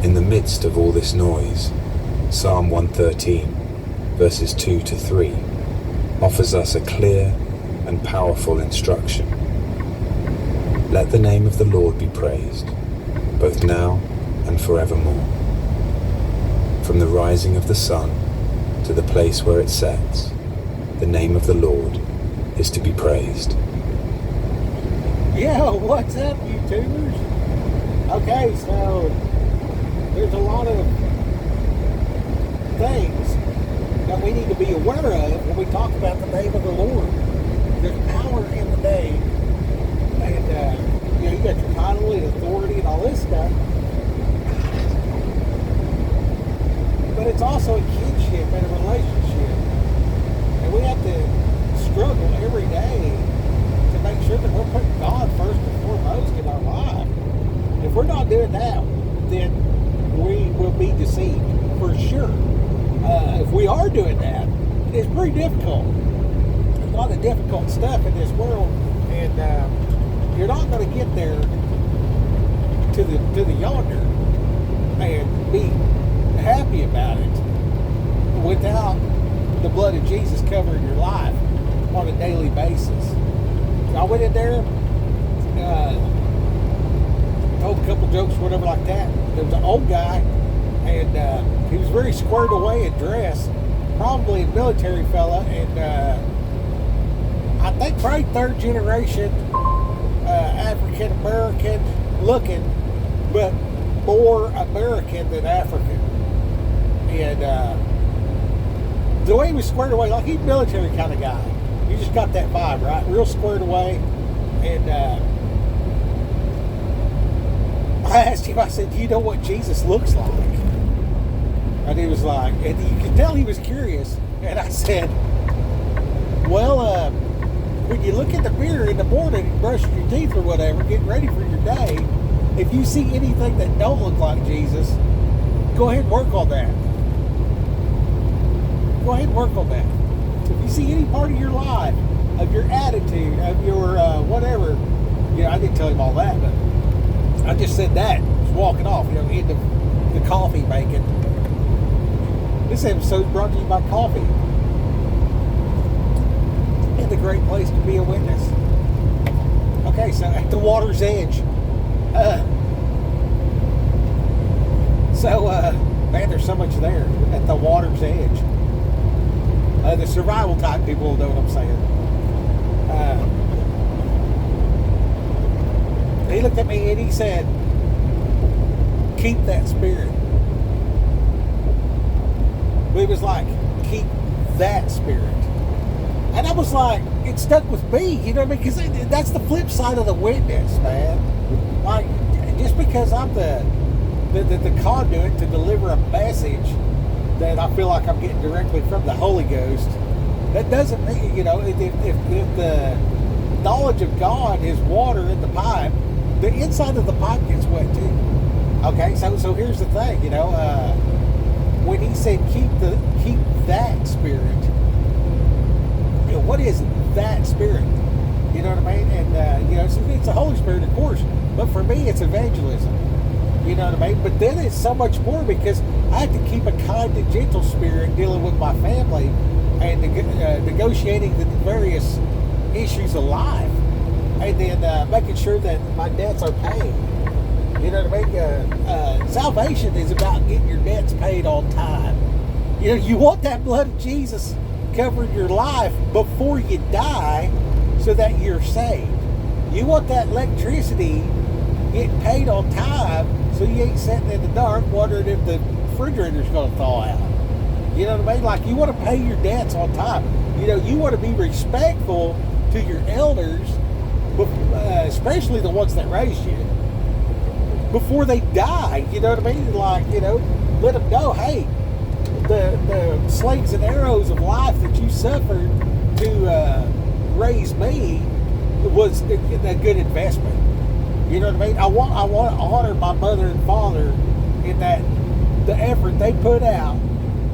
In the midst of all this noise, Psalm 113, verses 2 to 3, offers us a clear and powerful instruction. Let the name of the Lord be praised, both now and forevermore. From the rising of the sun to the place where it sets, the name of the Lord is to be praised. Yo, what's up, YouTubers? Okay, so there's a lot of things that we need to be aware of when we talk about the name of the Lord. There's power in the name, and you got your title and authority and all this stuff. But it's also a kinship and a relationship, and we have to struggle every day to make sure that we're putting God first and foremost in our life. If we're not doing that, then we will be deceived for sure. If we are doing that, it's pretty difficult. There's a lot of difficult stuff in this world, and you're not going to get there to the yonder and be happy about it without the blood of Jesus covering your life on a daily basis. So I went in there, told a couple jokes, whatever like that. There was an old guy, and he was very squared away and dressed, probably a military fella, and I think probably third generation African American looking, but more American than African. And the way he was squared away, like he's a military kind of guy. You just got that vibe, right? Real squared away. And I asked him, I said, do you know what Jesus looks like? And he was like, and you could tell he was curious. And I said, well, when you look in the mirror in the morning and brush your teeth or whatever, getting ready for your day, if you see anything that don't look like Jesus, go ahead and work on that. Go ahead and work on that. If you see any part of your life, of your attitude, of your whatever, I didn't tell him all that, but I just said that. Just walking off, into the coffee making. This episode is brought to you by coffee. And a great place to be a witness. Okay, so at the water's edge. Man, there's so much there at the water's edge. The survival type people know what I'm saying. He looked at me and he said, keep that spirit. It was like, keep that spirit. And I was like, it stuck with me, you know what I mean? Because that's the flip side of the witness, man. Like, just because I'm the conduit to deliver a message that I feel like I'm getting directly from the Holy Ghost, that doesn't mean, if the knowledge of God is water in the pipe, the inside of the pipe gets wet too. Okay, so here's the thing, when he said keep that spirit, what is that spirit? You know what I mean? And it's the Holy Spirit, of course, but for me it's evangelism. You know what I mean? But then it's so much more because I have to keep a kind and gentle spirit dealing with my family and negotiating the various issues of life, and then making sure that my debts are paid. You know what I mean? Salvation is about getting your debts paid on time. You want that blood of Jesus covering your life before you die so that you're saved. You want that electricity getting paid on time so you ain't sitting in the dark wondering if the refrigerator's going to thaw out. You know what I mean? Like, you want to pay your debts on time. You want to be respectful to your elders, especially the ones that raised you, before they die. You know what I mean? Like, let them know, hey, the slings and arrows of life that you suffered to raise me was a good investment. You know what I mean? I want to honor my mother and father in that the effort they put out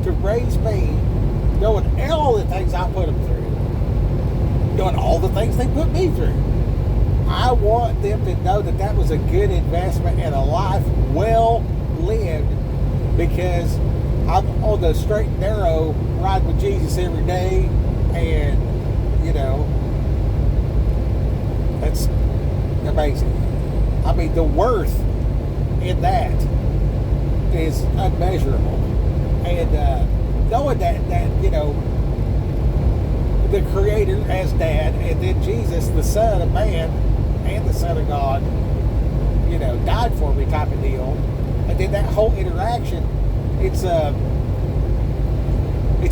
to raise me, knowing all the things I put them through, knowing all the things they put me through. I want them to know that that was a good investment and a life well lived because I'm on the straight and narrow, riding with Jesus every day, and that's amazing. I mean, the worth in that is unmeasurable, and knowing that the Creator as Dad, and then Jesus, the Son of Man and the Son of God, died for me, type of deal, and then that whole interaction, it's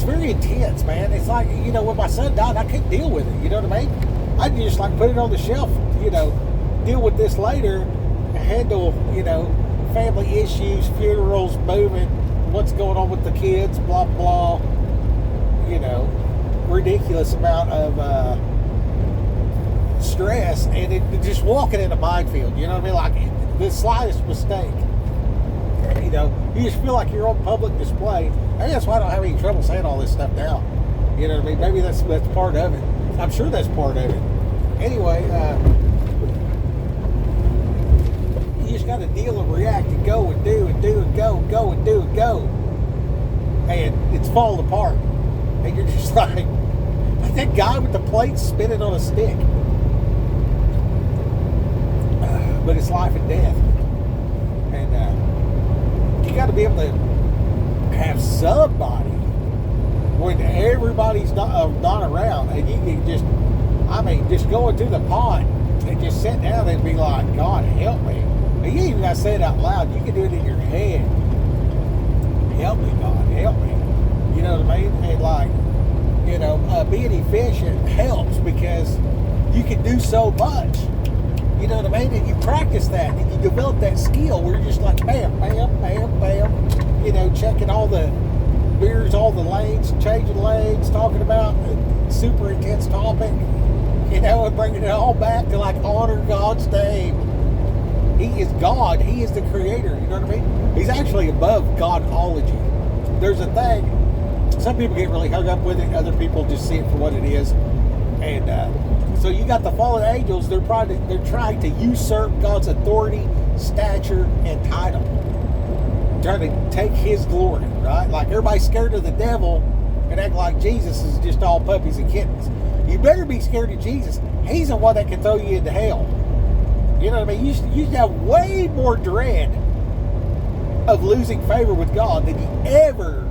very intense, man. It's like, when my son died, I couldn't deal with it. You know what I mean? I just put it on the shelf, deal with this later, handle, family issues, funerals, moving, what's going on with the kids, blah, blah, ridiculous amount of stress, and it just walking in a minefield, you know what I mean? Like the slightest mistake, you just feel like you're on public display. Maybe that's why I don't have any trouble saying all this stuff now. You know what I mean? Maybe that's part of it. I'm sure that's part of it. Anyway, you just got to deal and react and go and do and do and go and do and go. And it's falling apart. And you're just like that guy with the plate spinning on a stick. But it's life and death. And you got to be able to have somebody when everybody's not around, and you can just go into the pond and just sit down and be like, God help me. And you even got to say it out loud. You can do it in your head. Help me, God, help me. You know what I mean? And being efficient helps because you can do so much. You know what I mean? And you practice that, and you develop that skill where you're just like, bam, bam, bam, bam. Checking all the mirrors, all the lanes, changing lanes, talking about a super intense topic, and bringing it all back to honor God's name. He is God. He is the Creator. You know what I mean? He's actually above Godology. There's a thing. Some people get really hung up with it. Other people just see it for what it is. And so you got the fallen angels. They're trying to usurp God's authority, stature, and title. Trying to take His glory, right? Like everybody's scared of the devil and act like Jesus is just all puppies and kittens. You better be scared of Jesus. He's the one that can throw you into hell. You know what I mean? You should have way more dread of losing favor with God than you ever,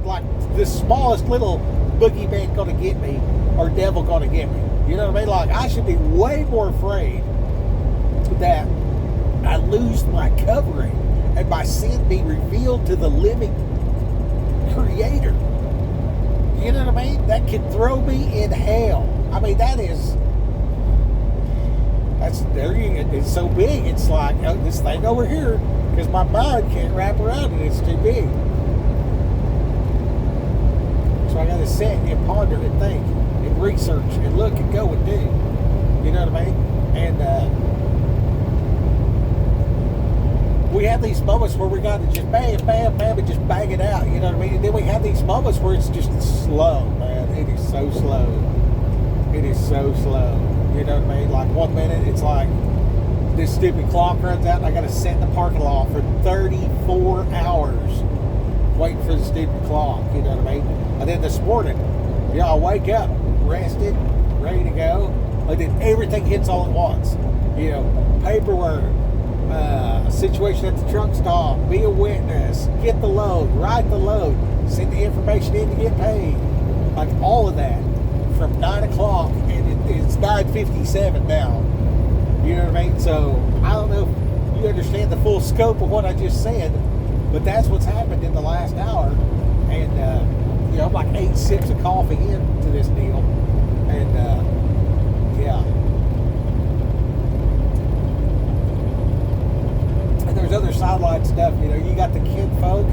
like the smallest little boogeyman gonna get me or devil gonna get me. You know what I mean? Like I should be way more afraid that I lose my covering and my sin be revealed to the living Creator. You know what I mean? That could throw me in hell. I mean, it's so big. It's like, this thing over here, because my mind can't wrap around it. It's too big. So I got to sit and ponder and think and research and look and go and do. You know what I mean? And we have these moments where we got to just bam, bam, bam, and just bang it out. You know what I mean? And then we have these moments where it's just slow, man. It is so slow. It is so slow. You know what I mean? Like 1 minute, it's like this stupid clock runs out and I got to sit in the parking lot for 34 hours waiting for the stupid clock. You know what I mean? And then this morning, I wake up, rested, ready to go. And then everything hits all at once. Paperwork, a situation at the truck stop, be a witness, get the load, write the load, send the information in to get paid. Like all of that from 9 o'clock, and it's 9:57 now. You know what I mean? So I don't know if you understand the full scope of what I just said, but that's what's happened in the last hour. And I'm like 8 sips of coffee into this deal, and yeah. And there's other sideline stuff. You got the kinfolk,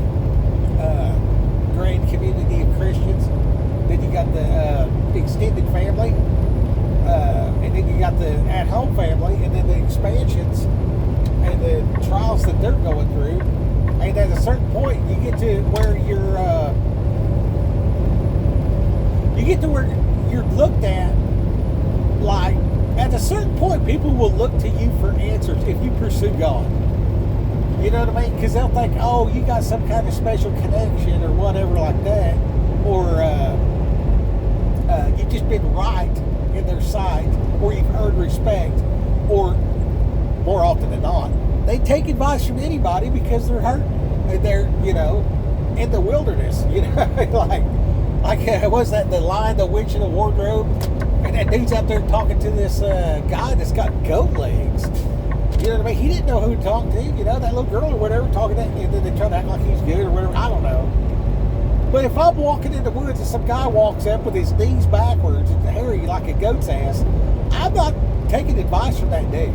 grand community of Christians. Then you got the extended family, and then you got the at-home family, and then the expansions and the trials that they're going through. And at a certain point, you get to where you're looked at like, at a certain point, people will look to you for answers if you pursue God. You know what I mean? Because they'll think, oh, you got some kind of special connection or whatever like that. Or you've just been right in their sight. Or you've earned respect. Or, more often than not, they take advice from anybody because they're hurting. They're, you know, in the wilderness. You know, like was that the Lion, the Witch, and the Wardrobe? And that dude's out there talking to this guy that's got goat legs. You know what I mean? He didn't know who to talk to. You know, that little girl or whatever talking to him, and then they try to act like he's good or whatever. I don't know. But if I'm walking in the woods and some guy walks up with his knees backwards and hairy like a goat's ass, I'm not taking advice from that dude.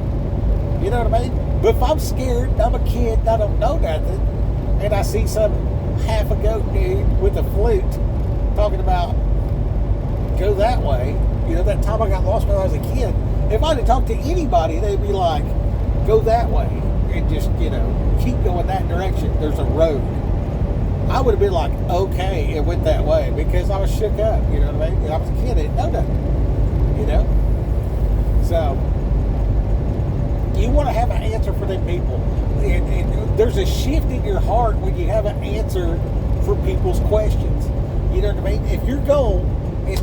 You know what I mean? But if I'm scared, I'm a kid, and I don't know nothing, and I see some half a goat dude with a flute talking about go that way. You know, that time I got lost when I was a kid, if I'd have talked to anybody, they'd be like, go that way, and just, you know, keep going that direction. There's a road. I would have been like, okay, it went that way, because I was shook up, you know what I mean? I was a kid, I didn't know nothing, you know? So, you want to have an answer for them people. And there's a shift in your heart when you have an answer for people's questions. You know what I mean? If your goal is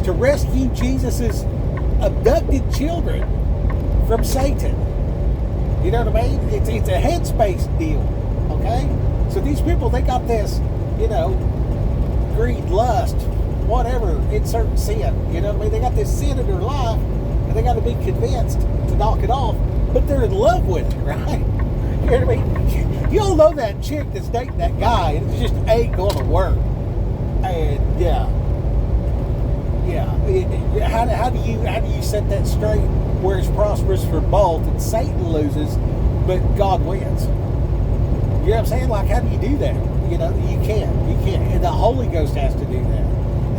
to rescue Jesus's abducted children from Satan, you know what I mean? It's a headspace deal, okay? So these people, they got this, you know, greed, lust, whatever, insert sin. You know what I mean? They got this sin in their life, and they got to be convinced to knock it off, but they're in love with it, right? You know what I mean? You all know that chick that's dating that guy, and it just ain't going to work. And yeah. How do you set that straight where it's prosperous for both and Satan loses, but God wins? You know what I'm saying? Like, how do you do that? You know, you can't. And the Holy Ghost has to do that.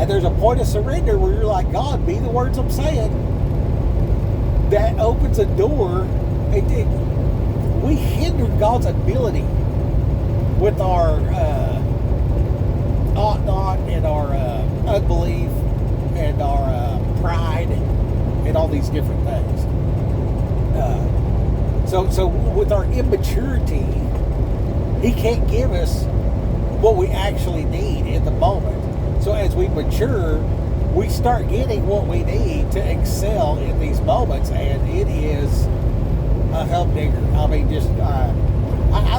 And there's a point of surrender where you're like, God, be the words I'm saying. That opens a door. We hinder God's ability with our ought not and our unbelief and our pride and all these different things. So with our immaturity, He can't give us what we actually need in the moment. So as we mature, we start getting what we need to excel in these moments, and it is a humdinger. I mean, just I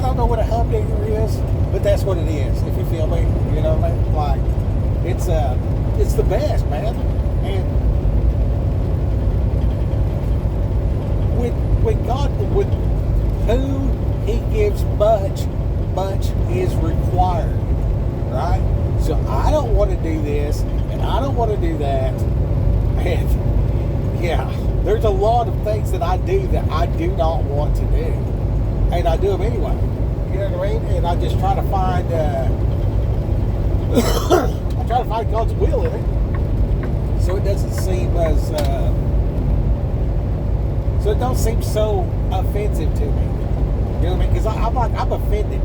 don't know what a humdinger is, but that's what it is. If you feel me, you know what I mean? Like, it's the best, man. And when God, with who He gives much is required, right? So I don't want to do this, and I don't want to do that, and yeah, there's a lot of things that I do that I do not want to do, and I do them anyway. You know what I mean? And I just try to find, God's will in it, so it doesn't seem as, so it don't seem so offensive to me. You know what I mean? Because I'm offended.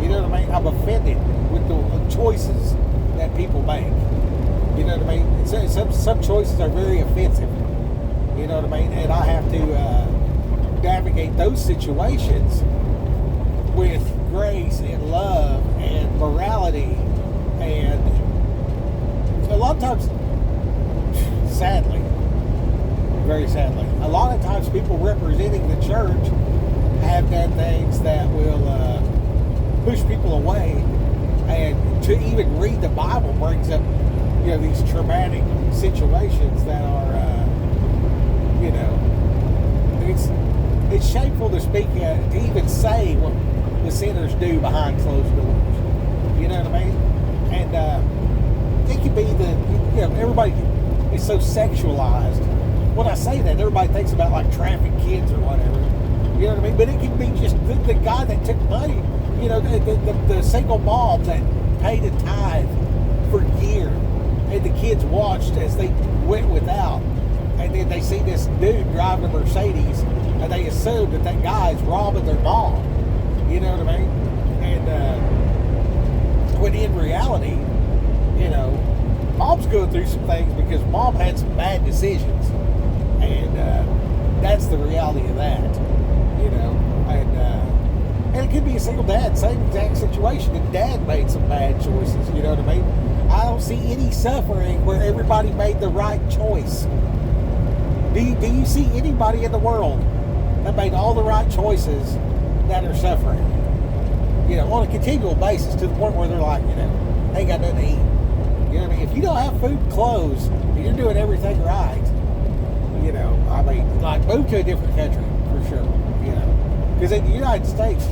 You know what I mean? I'm offended with the choices that people make. You know what I mean? Some choices are very offensive. You know what I mean? And I have to navigate those situations with grace and love and morality. And a lot of times, sadly, very sadly, a lot of times people representing the church have done things that will push people away, and to even read the Bible brings up, you know, these traumatic situations that are, you know, it's shameful to speak, to even say what the sinners do behind closed doors. You know what I mean? And it could be you know, everybody is so sexualized. When I say that, everybody thinks about like trafficked kids or whatever. You know what I mean? But it could be just the guy that took money. You know, the single mom that paid a tithe for years, and the kids watched as they went without, and then they see this dude driving a Mercedes, and they assume that guy's robbing their mom. You know what I mean? And when in reality, you know, mom's going through some things because mom had some bad decisions, and that's the reality of that. You know, and And it could be a single dad, same exact situation. And dad made some bad choices, you know what I mean? I don't see any suffering where everybody made the right choice. Do you see anybody in the world that made all the right choices that are suffering? You know, on a continual basis to the point where they're like, you know, ain't got nothing to eat. You know what I mean? If you don't have food and clothes, and you're doing everything right, you know, I mean, like, move to a different country, for sure, you know. Because in the United States,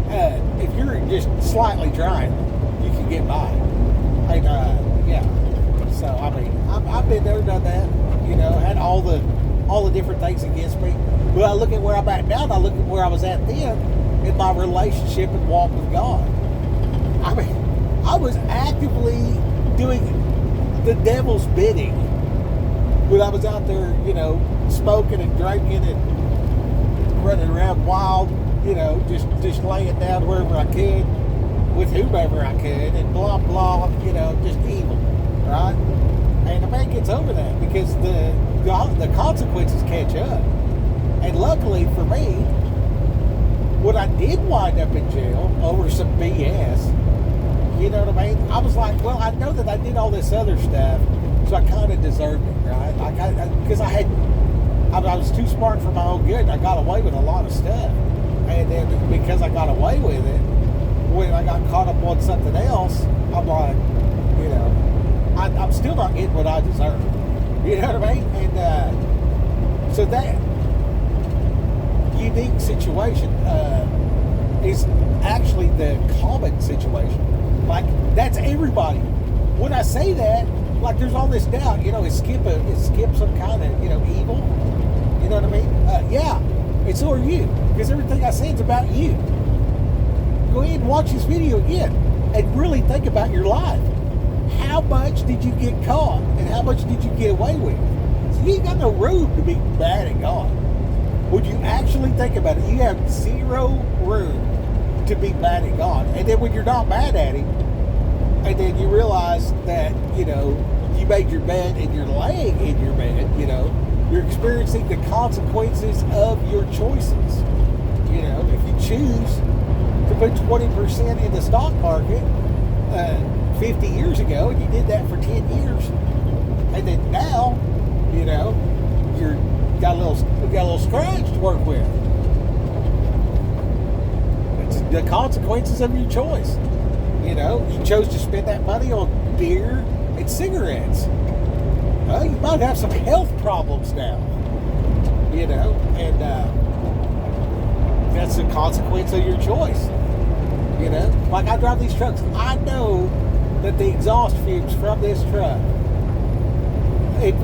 if you're just slightly trying, you can get by. And, yeah. So, I mean, I've been there, done that, you know, had all the different things against me. But I look at where I'm at now, and I look at where I was at then in my relationship and walk with God. I mean, I was actively doing the devil's bidding when I was out there, you know, smoking and drinking and running around wild, you know, just laying down wherever I could with whomever I could and blah, blah, you know, just evil, right? And the man gets over that because the consequences catch up. And luckily for me, when I did wind up in jail over some BS, you know what I mean? I was like, well, I know that I did all this other stuff, so I kind of deserved it, right? Like, because I was too smart for my own good, and I got away with a lot of stuff. And then because I got away with it, when I got caught up on something else, I'm like, you know, I'm still not getting what I deserve. You know what I mean? And so that unique situation is actually the common situation. Like, that's everybody. When I say that, like, there's all this doubt, you know, is Skip some kind of, you know, evil? You know what I mean? Yeah, and so are you, because everything I say is about you. Go ahead and watch this video again and really think about your life. How much did you get caught and how much did you get away with? So you ain't got no room to be mad at God. Would you actually think about it? You have zero room to be mad at God. And then when you're not mad at Him, and then you realize that, you know, you made your bed and you're laying in your bed, you know, you're experiencing the consequences of your choices. You know, if you choose to put 20% in the stock market 50 years ago, and you did that for 10 years, and then now, you know, you're got a little scratch to work with. It's the consequences of your choice. You know, you chose to spend that money on beer and cigarettes. Well, you might have some health problems now. You know, and that's the consequence of your choice. You know, like I drive these trucks. I know that the exhaust fumes from this truck, it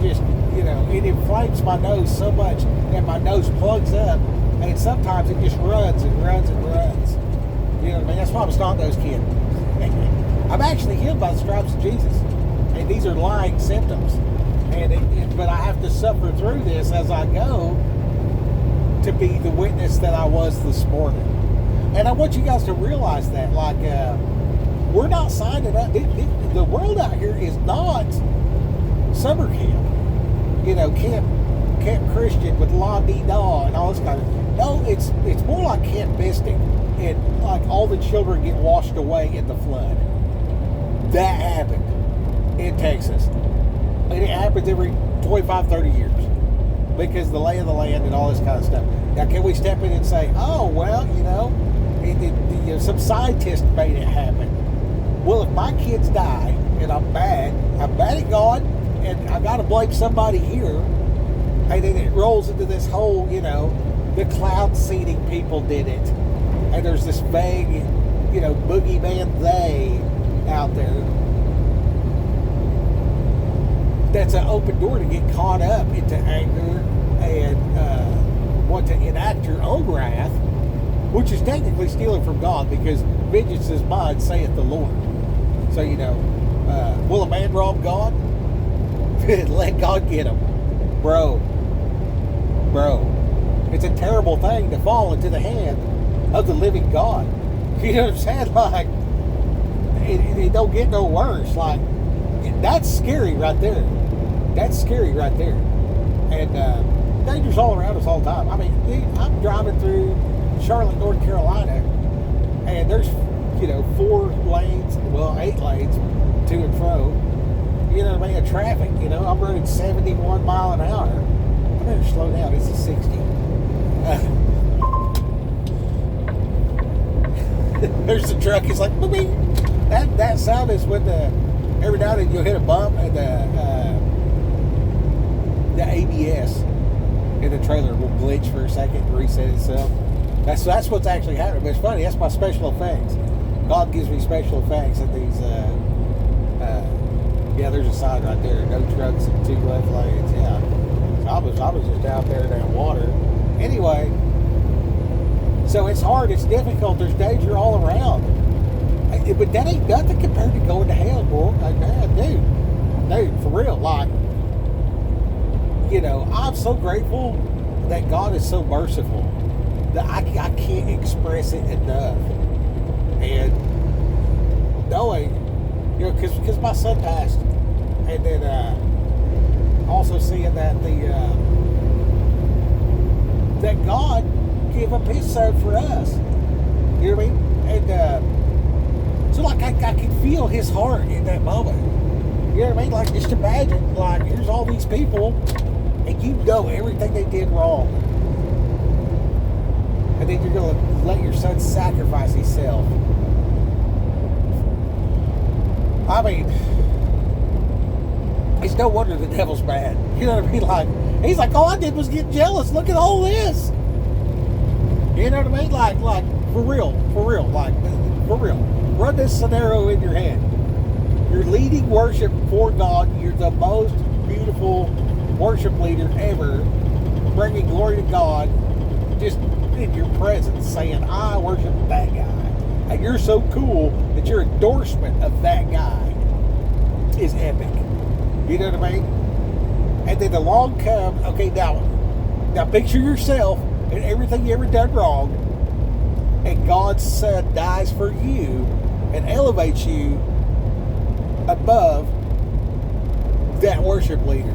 just, you know, it inflames my nose so much that my nose plugs up, and sometimes it just runs and runs and runs. You know what I mean? That's why I'm a snot-nosed kid. I'm actually healed by the stripes of Jesus, and these are lying symptoms. But I have to suffer through this as I go to be the witness that I was this morning. And I want you guys to realize that, like, we're not signing up. The world out here is not summer camp. You know, Camp Christian with La Dee Da and all this kind of. No, it's more like Camp Mystic, and like all the children get washed away in the flood. That happened in Texas, and it happens every 25, 30 years because the lay of the land and all this kind of stuff. Now, can we step in and say, oh, well, you know, some scientist made it happen? Well, if my kids die and I'm mad at God, and I got to blame somebody here, and then it rolls into this whole, you know, the cloud seeding people did it, and there's this vague, you know, boogeyman they out there. That's an open door to get caught up into anger and want to enact your own wrath, which is technically stealing from God, because vengeance is mine, saith the Lord. So, you know, will a man rob God? Let God get him. Bro. It's a terrible thing to fall into the hand of the living God. You know what I'm saying? Like, it don't get no worse. Like, that's scary right there. That's scary right there. And dangers all around us all the time. I mean, dude, I'm driving through Charlotte, North Carolina, and there's 4 lanes, well 8 lanes to and fro. You know what I mean? Of traffic. I'm running 71 mile an hour. I better slow down. It's a 60. There's the truck. It's like boop. That sound is when every now and then you'll hit a bump and the ABS in the trailer will glitch for a second and reset itself. That's what's actually happening. But it's funny. That's my special effects. God gives me special effects at these. There's a sign right there. No trucks and 2 left lanes. Yeah. So I was just out there down water. Anyway. So it's hard. It's difficult. There's danger all around. But that ain't nothing compared to going to hell, boy. Like, man, dude, for real. Like, I'm so grateful that God is so merciful that I can't express it enough. And knowing, because my son passed, and then also seeing that that God gave up His Son for us. You know what I mean? And so, like, I could feel His heart in that moment. You know what I mean? Like, just imagine, like, here's all these people, and you know everything they did wrong. And then you're going to let your son sacrifice himself. I mean, it's no wonder the devil's mad. You know what I mean? Like, he's like, all I did was get jealous. Look at all this. You know what I mean? Like, for real. Like, for real. Run this scenario in your head. You're leading worship for God. You're the most beautiful worship leader ever, bringing glory to God, just in your presence, saying, I worship that guy. And you're so cool that your endorsement of that guy is epic. You know what I mean? And then along comes, okay, now picture yourself and everything you ever done wrong, and God's Son dies for you and elevates you above that worship leader.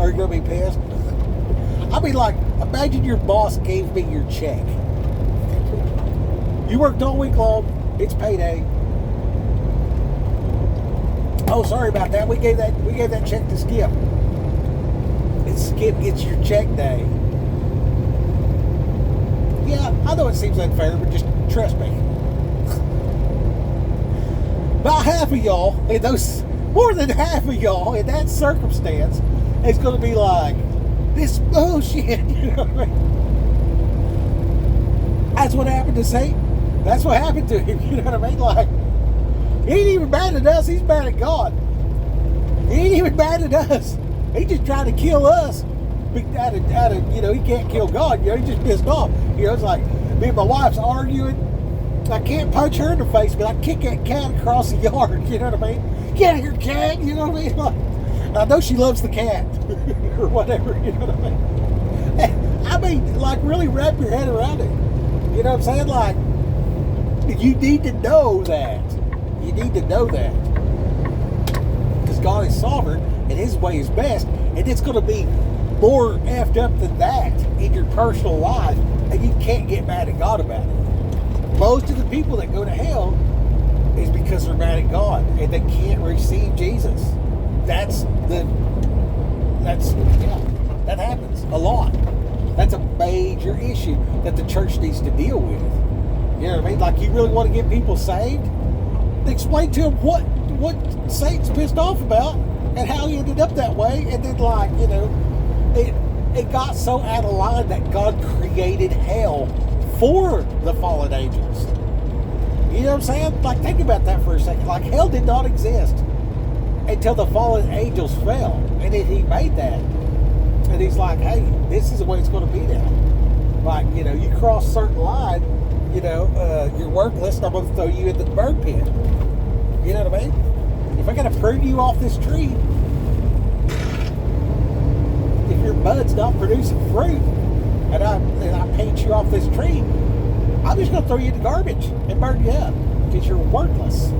Are you going to be pissed? I mean, like, imagine your boss gave me your check. You worked all week long. It's payday. Oh, sorry about that. We gave that check to Skip. And Skip gets your check day. Yeah, I know it seems unfair, but just trust me. About half of y'all, more than half of y'all in that circumstance, is going to be like, this bullshit. You know what I mean? That's what happened to Satan. That's what happened to him. You know what I mean? Like, he ain't even mad at us. He's mad at God. He ain't even mad at us. He just trying to kill us. Out of he can't kill God. He's just pissed off. It's like, me and my wife's arguing. I can't punch her in the face, but I kick that cat across the yard. You know what I mean? Get here, cat. You know what I mean? Like, I know she loves the cat or whatever. You know what I mean? I mean, like, really wrap your head around it. You know what I'm saying? Like, you need to know that. You need to know that. Because God is sovereign and His way is best. And it's going to be more effed up than that in your personal life. And you can't get mad at God about it. Most of the people that go to hell is because they're mad at God and they can't receive Jesus. That happens a lot. That's a major issue that the church needs to deal with. You know what I mean? Like, you really want to get people saved? Explain to them what Satan's pissed off about and how he ended up that way. And then, like, it got so out of line that God created hell for the fallen angels. You know what I'm saying? Like, think about that for a second. Like, hell did not exist until the fallen angels fell. And then He made that. And He's like, hey, this is the way it's going to be now. Like, you cross a certain line, you're worthless, and I'm going to throw you in the bird pit. You know what I mean? If I got to prune you off this tree, if your bud's not producing fruit, and I paint you off this tree, I'm just going to throw you in the garbage and burn you up because you're worthless.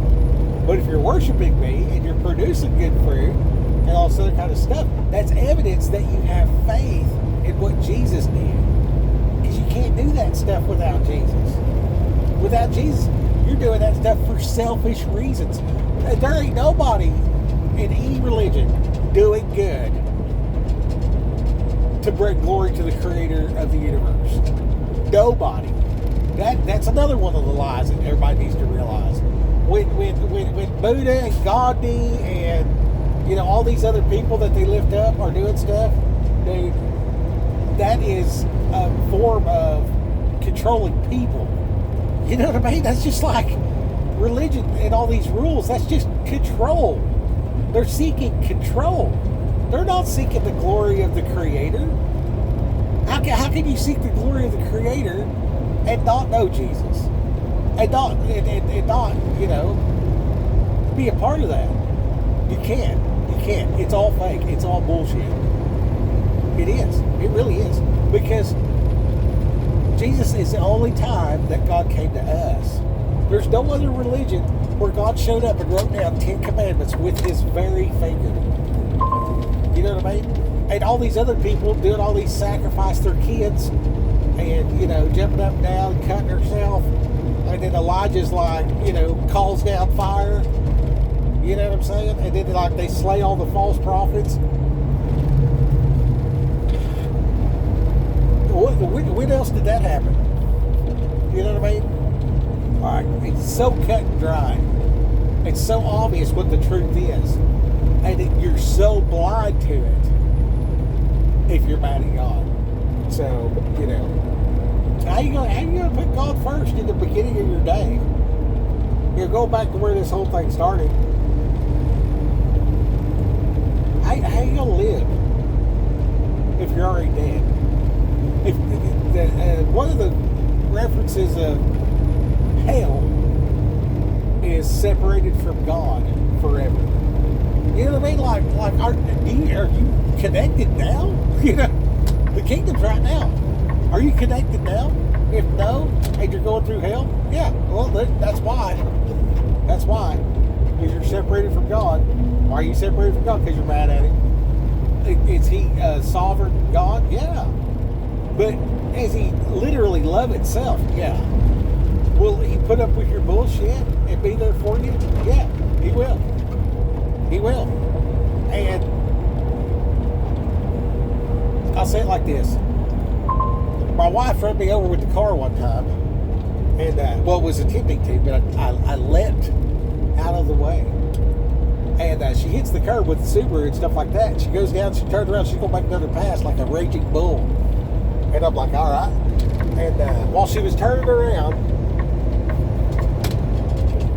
But if you're worshiping me and you're producing good fruit and all this other kind of stuff, that's evidence that you have faith in what Jesus did. Because you can't do that stuff without Jesus. Without Jesus, you're doing that stuff for selfish reasons. There ain't nobody in any religion doing good to bring glory to the creator of the universe. Nobody. That's another one of the lies that everybody needs to realize. When Buddha and Gandhi and all these other people that they lift up are doing stuff, dude, that is a form of controlling people. You know what I mean? That's just like religion and all these rules. That's just control. They're seeking control. They're not seeking the glory of the Creator. How can you seek the glory of the Creator and not know Jesus? And not be a part of that? You can't. You can't. It's all fake. It's all bullshit. It is. It really is. Because Jesus is the only time that God came to us. There's no other religion where God showed up and wrote down 10 commandments with his very finger. You know what I mean? And all these other people doing all these sacrifice their kids and, jumping up and down, cutting herself. And then Elijah's like, calls down fire. You know what I'm saying? And then they slay all the false prophets. When else did that happen? You know what I mean? It's so cut and dry. It's so obvious what the truth is. And you're so blind to it if you're mad at God. So, how you gonna put God first in the beginning of your day? Go back to where this whole thing started. How you gonna live if you're already dead? One of the references of hell is separated from God forever. You know what I mean? Are you connected now? The kingdom's right now. Are you connected now? If no, and you're going through hell, yeah. Well, that's why. That's why. Because you're separated from God. Why are you separated from God? Because you're mad at Him. Is He a sovereign God? Yeah. But is He literally love itself? Yeah. Will He put up with your bullshit and be there for you? Yeah, He will. He will. And I'll say it like this. My wife ran me over with the car one time. And, was attempting to, but I leapt out of the way. And she hits the curb with the Subaru and stuff like that. And she goes down, she turns around, she's going to make another pass like a raging bull. And I'm like, all right. And while she was turning around,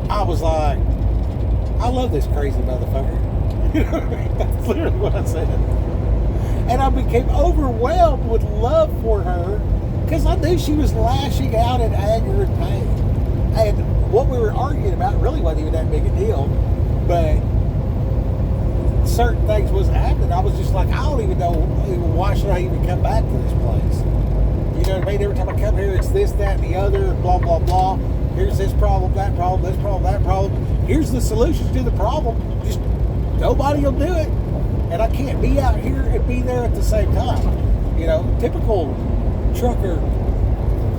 I was like, I love this crazy motherfucker. That's literally what I said. And I became overwhelmed with love for her because I knew she was lashing out in anger and pain. And what we were arguing about really wasn't even that big a deal. But certain things was happening. I was just like, I don't even know, why should I even come back to this place? You know what I mean? Every time I come here, it's this, that, and the other, blah, blah, blah. Here's this problem, that problem, this problem, that problem. Here's the solutions to the problem. Just nobody will do it. And I can't be out here and be there at the same time. Typical trucker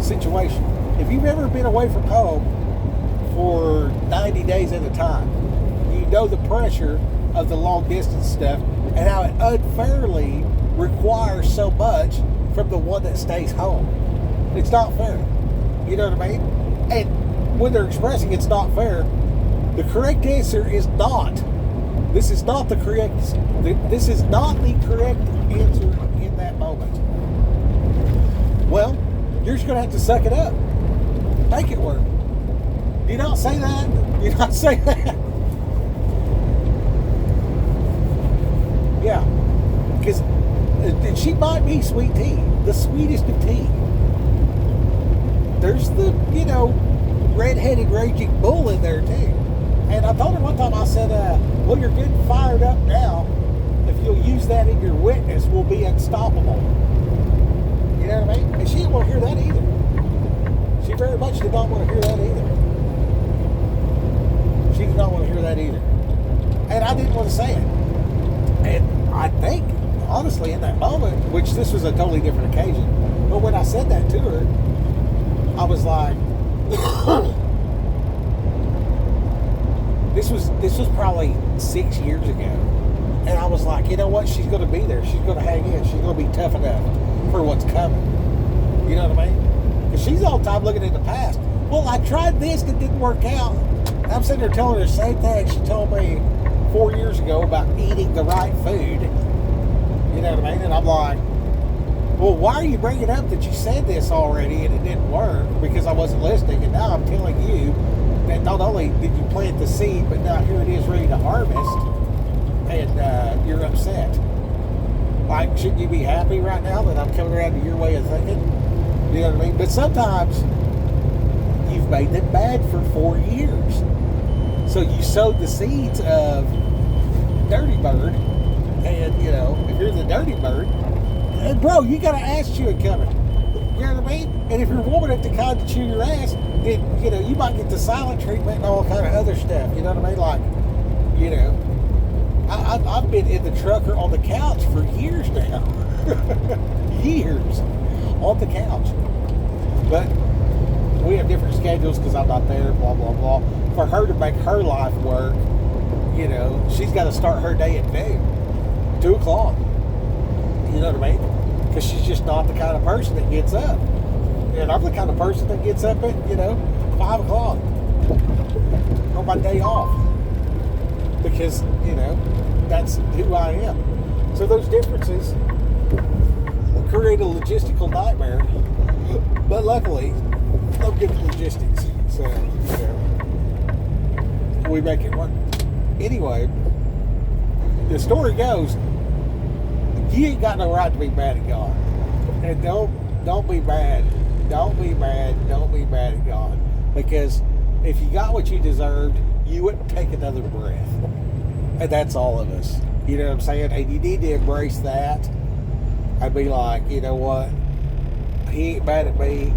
situation. If you've ever been away from home for 90 days at a time, you know the pressure of the long distance stuff and how it unfairly requires so much from the one that stays home. It's not fair. You know what I mean? And when they're expressing it's not fair, the correct answer is not. This is not the correct answer in that moment. Well, you're just going to have to suck it up. Make it work. Do you not say that? Do you not say that? Yeah. Because she might be sweet tea. The sweetest of tea. There's the, red-headed raging bull in there too. And I told her one time, I said, well, you're getting fired up now. If you'll use that in your witness, we'll be unstoppable. You know what I mean? And she didn't want to hear that either. She very much did not want to hear that either. She did not want to hear that either. And I didn't want to say it. And I think, honestly, in that moment, which this was a totally different occasion, But when I said that to her, I was like, this was probably 6 years ago. And I was like, you know what? She's going to be there. She's going to hang in. She's going to be tough enough for what's coming. You know what I mean? Because she's all the time looking at the past. Well, I tried this and it didn't work out. And I'm sitting there telling her the same thing she told me 4 years ago about eating the right food. You know what I mean? And I'm like, well, why are you bringing up that you said this already and it didn't work? Because I wasn't listening. And now I'm telling you that not only did you plant the seed, but now here it is ready to harvest. And you're upset. Like, shouldn't you be happy right now that I'm coming around to your way of thinking? You know what I mean? But sometimes you've made them bad for 4 years. So you sowed the seeds of Dirty Bird. And, you know, if you're the Dirty Bird, bro, you got an ass chewing coming. You know what I mean? And if you're woman at the kind to chew your ass, then, you know, you might get the silent treatment and all kind of other stuff. You know what I mean? Like, you know, I've been in the trucker on the couch for years now. Years on the couch. But we have different schedules because I'm not there, blah, blah, blah. For her to make her life work, you know, she's got to start her day at noon, 2 o'clock. You know what I mean? Because she's just not the kind of person that gets up. And I'm the kind of person that gets up at, you know, 5 o'clock on my day off. Because, you know, that's who I am. So those differences create a logistical nightmare. But luckily, I'm good at logistics. So, you know, we make it work. Anyway, the story goes, you ain't got no right to be mad at God. And don't be mad. Don't be mad. Don't be mad at God. Because if you got what you deserved, you wouldn't take another breath. And that's all of us. You know what I'm saying? And you need to embrace that. I'd be like, you know what? He ain't mad at me.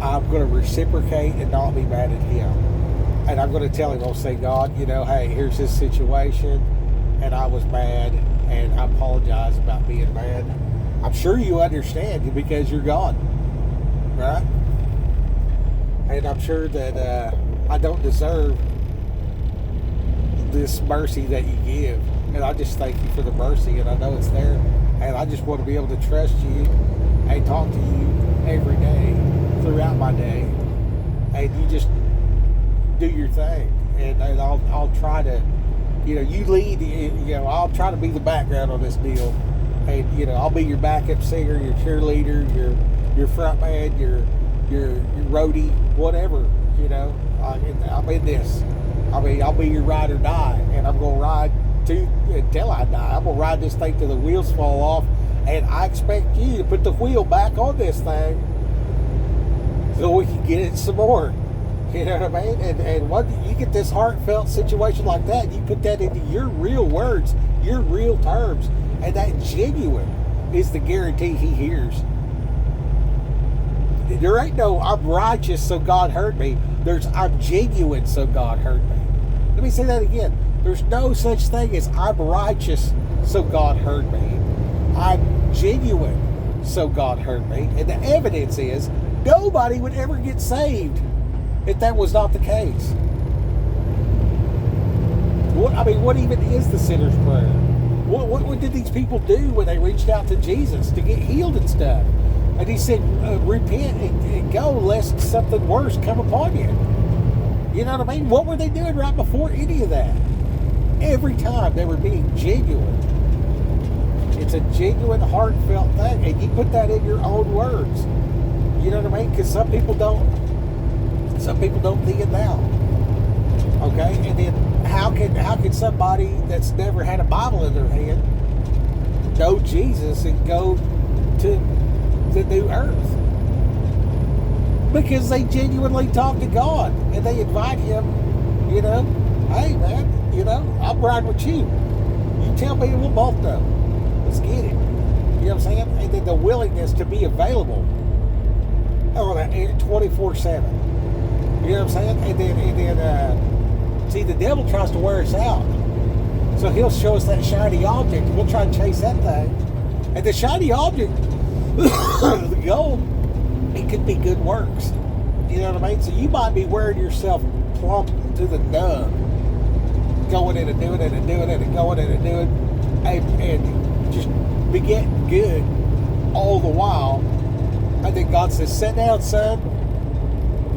I'm going to reciprocate and not be mad at him. And I'm going to tell him, I'll say, God, you know, hey, here's this situation. And I was mad. And I apologize about being mad. I'm sure you understand because you're God. Right? And I'm sure that I don't deserve this mercy that you give. And I just thank you for the mercy. And I know it's there. And I just want to be able to trust you and talk to you every day throughout my day. And you just do your thing. And I'll try to, you know, you lead, you know, I'll try to be the background on this deal. And, you know, I'll be your backup singer, your cheerleader, your front man, your roadie, whatever, you know. I'm in this. I mean, I'll be your ride or die. And I'm going to ride until I die. I'm going to ride this thing till the wheels fall off. And I expect you to put the wheel back on this thing so we can get it some more. You know what I mean? And what you get this heartfelt situation like that, you put that into your real words, your real terms, and that genuine is the guarantee he hears. There ain't no I'm righteous so God heard me. There's I'm genuine so God heard me. Let me say that again. There's no such thing as I'm righteous so God heard me. I'm genuine so God heard me. And the evidence is nobody would ever get saved if that was not the case. What even is the sinner's prayer? What did these people do when they reached out to Jesus to get healed and stuff? And he said, repent and go lest something worse come upon you. You know what I mean? What were they doing right before any of that? Every time they were being genuine. It's a genuine, heartfelt thing. And you put that in your own words. You know what I mean? Because some people don't think it now. Okay? And then how can somebody that's never had a Bible in their hand know Jesus and go to the new earth? Because they genuinely talk to God and they invite him, you know, hey man, you know, I'm riding with you. You tell me and we'll both know. Let's get it. You know what I'm saying? And then the willingness to be available on 24/7. You know what I'm saying? And then see, the devil tries to wear us out. So he'll show us that shiny object and we'll try to chase that thing. And the shiny object, the gold, it could be good works. You know what I mean? So you might be wearing yourself plump to the nub, going in and doing it and doing it and going in and doing it, and just be getting good all the while. I think God says, "Sit down, son.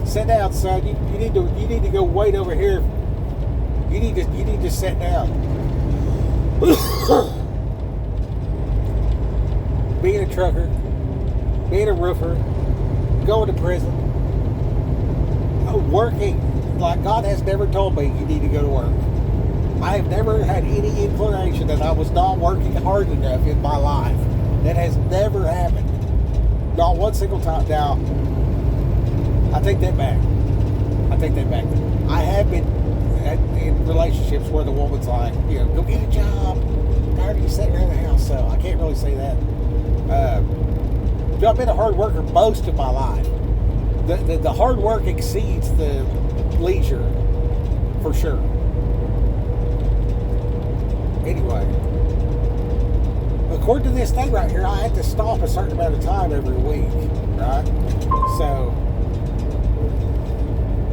Sit down, son. You need to go wait over here. You need to sit down." Being a trucker, being a roofer, going to prison, working, like God has never told me you need to go to work. I have never had any inclination that I was not working hard enough in my life. That has never happened. Not one single time. Now, I take that back. I have been in relationships where the woman's like, go get a job. I'm tired of you sitting around the house, so I can't really say that. I've been a hard worker most of my life. The hard work exceeds the leisure, for sure. Anyway, according to this thing right here, I have to stop a certain amount of time every week, right? So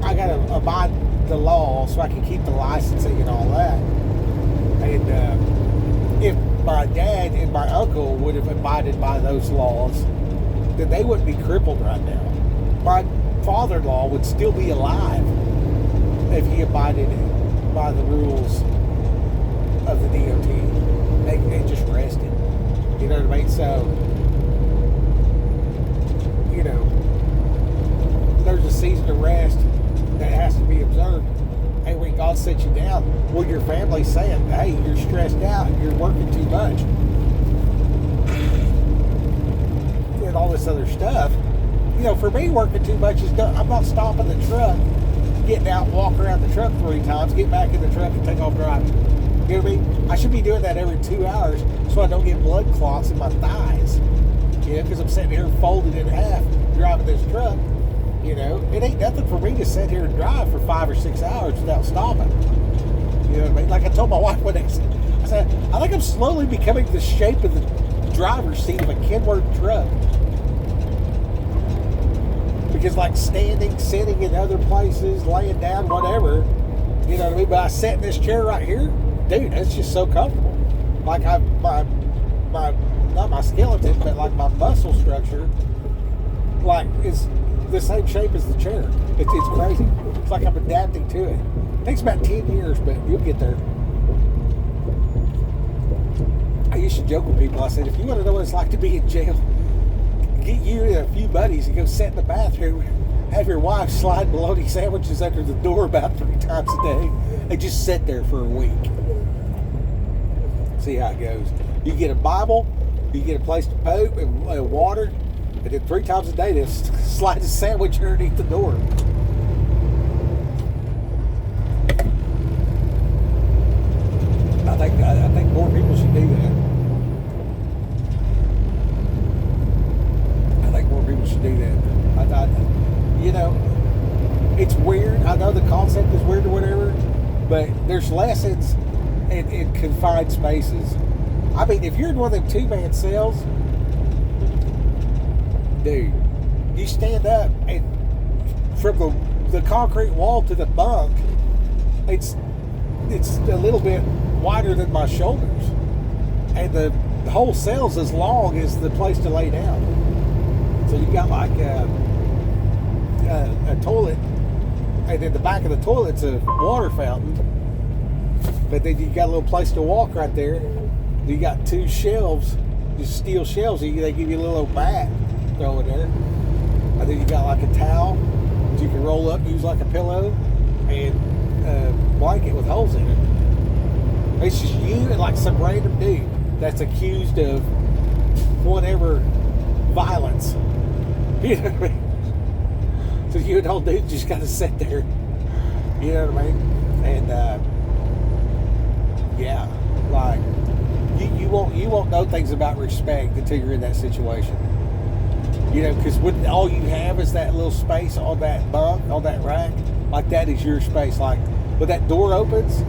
I gotta abide the law so I can keep the licensing and all that. And if my dad and my uncle would have abided by those laws, then they wouldn't be crippled right now. My father-in-law would still be alive if he abided by the rules of the DOT. They just rested. You know what I mean? So, there's a season of rest that has to be observed. Hey, when God sets you down, well, your family's saying, hey, you're stressed out, you're working too much, and all this other stuff. For me, working too much is done. I'm not stopping the truck, getting out, walk around the truck 3 times, get back in the truck, and take off driving. You know what I mean? I should be doing that every 2 hours so I don't get blood clots in my thighs. Because I'm sitting here folded in half driving this truck. It ain't nothing for me to sit here and drive for 5 or 6 hours without stopping. You know what I mean? Like I told my wife one day, I said, I think I'm slowly becoming the shape of the driver's seat of a Kenworth truck. Because like standing, sitting in other places, laying down, whatever, you know what I mean? But I sat in this chair right here, dude, that's just so comfortable. Like my not my skeleton, but like my muscle structure, like is the same shape as the chair. It's crazy. It's like I'm adapting to it. It takes about 10 years, but you'll get there. I used to joke with people. I said, if you want to know what it's like to be in jail, get you and a few buddies and go sit in the bathroom, have your wife slide bologna sandwiches under the door about 3 times a day, and just sit there for a week. See how it goes. You get a Bible, you get a place to poop and water, and then 3 times a day they'll slide a sandwich underneath the door. I think more people should do that. It's weird. I know the concept is weird or whatever, but there's lessons in confined spaces. I mean, if you're in one of them 2-man cells, dude, you stand up and from the concrete wall to the bunk, it's a little bit wider than my shoulders, and the whole cell's as long as the place to lay down. So you got like a toilet, and in the back of the toilet's a water fountain, but then you got a little place to walk right there. You got 2 shelves, just steel shelves. They give you a little mat, throw in there, and then you got like a towel that you can roll up, use like a pillow, and a blanket with holes in it. It's just you and like some random dude that's accused of whatever violence. You know what I mean? So you and old dude just got to sit there. You know what I mean? And yeah, like you won't know things about respect until you're in that situation. Because when all you have is that little space on that bunk, on that rack, like that is your space. Like when that door opens,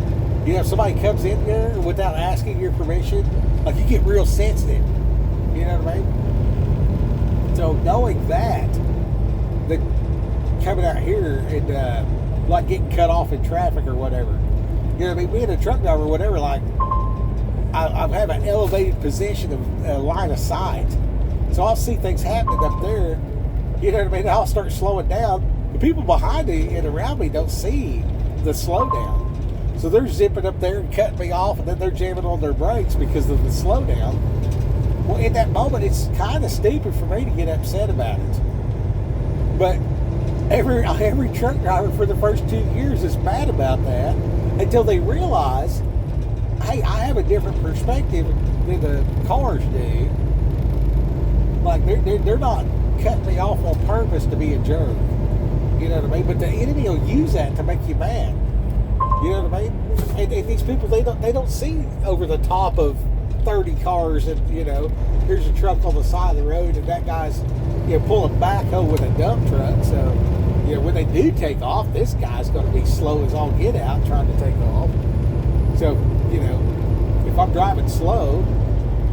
if somebody comes in there without asking your permission, like you get real sensitive. You know what I mean? So knowing that, the coming out here and like getting cut off in traffic or whatever, you know what I mean? Being a truck driver or whatever, like I have an elevated position of line of sight, so I'll see things happening up there. You know what I mean? I'll start slowing down. The people behind me and around me don't see the slowdown. So they're zipping up there and cutting me off, and then they're jamming on their brakes because of the slowdown. Well, in that moment, it's kind of stupid for me to get upset about it. But every truck driver for the first 2 years is mad about that until they realize, hey, I have a different perspective than the cars do. Like, they're not cutting me off on purpose to be a jerk. You know what I mean? But the enemy will use that to make you mad. You know what I mean? And these people, they don't see over the top of 30 cars and, you know, here's a truck on the side of the road and that guy's, you know, pulling backhoe with a dump truck. So, you know, when they do take off, this guy's going to be slow as all get out trying to take off. So, you know, if I'm driving slow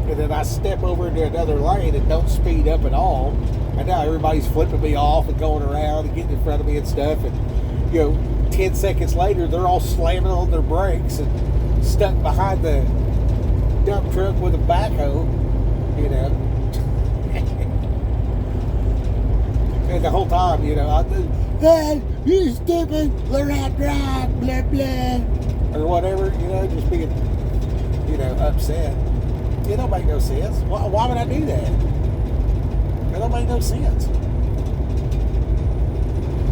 and then I step over into another lane and don't speed up at all, and now everybody's flipping me off and going around and getting in front of me and stuff, and, you know, 10 seconds later, they're all slamming on their brakes and stuck behind the dump truck with a backhoe, you know. And the whole time, you know, I do, hey, you stupid, learn how to drive, blah, blah, or whatever, you know, just being, you know, upset. It don't make no sense. Why would I do that? It don't make no sense.